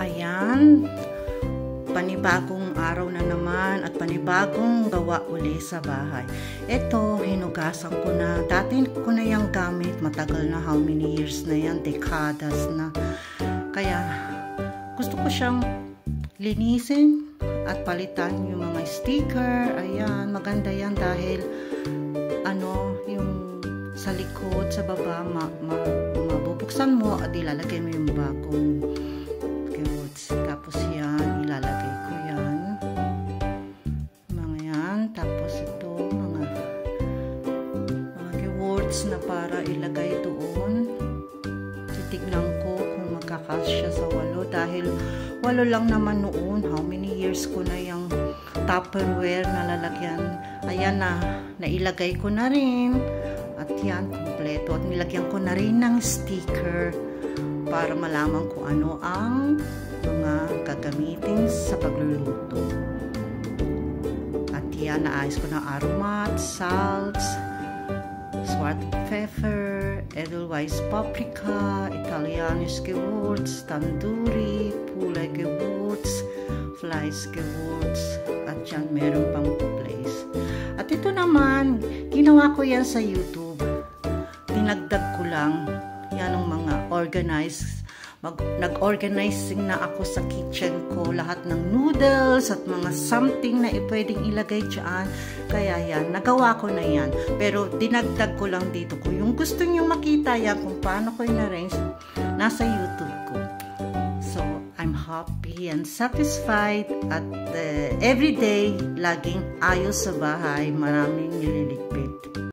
Ayan, panibagong araw na naman at panibagong gawa uli sa bahay. Ito, hinugasan ko na. Dati ko na yung gamit. Matagal na, how many years na yan, dekadas na. Kaya, gusto ko siyang linisin at palitan yung mga sticker. Ayan, maganda yan dahil yung sa likod, sa baba, mabubuksan mo at ilalagay mo yung bagong goods. Tapos yan, ilalagay ko yan. Mga yan. Tapos ito, mga rewards na para ilagay doon. Titignan ko kung magkakasya sa 8 dahil 8 lang naman noon. How many years ko na yung Tupperware na lalagyan. Ayan na, nailagay ko na rin. At yan, kompleto. At nilagyan ko na rin ng sticker para malaman kung ano ang mga gagamitin sa pagluluto. At yan, naayos ko ng aromat, salts, swart pepper, edelweiss paprika, Italianis gewurz, tandoori, pulay gewurz, flies gewurz, at yan, meron pang place. At ito naman, ginawa ko yan sa YouTube. Dinagdag ko lang yan ang mga organized. Nag-organizing na ako sa kitchen ko. Lahat ng noodles at mga something na pwedeng ilagay dyan. Kaya yan, nagawa ko na yan. Pero dinagdag ko lang dito. Kung yung gusto nyo makita yan, kung paano ko in-arrange, nasa YouTube ko. So, I'm happy and satisfied at everyday, laging ayos sa bahay. Maraming nililigpit.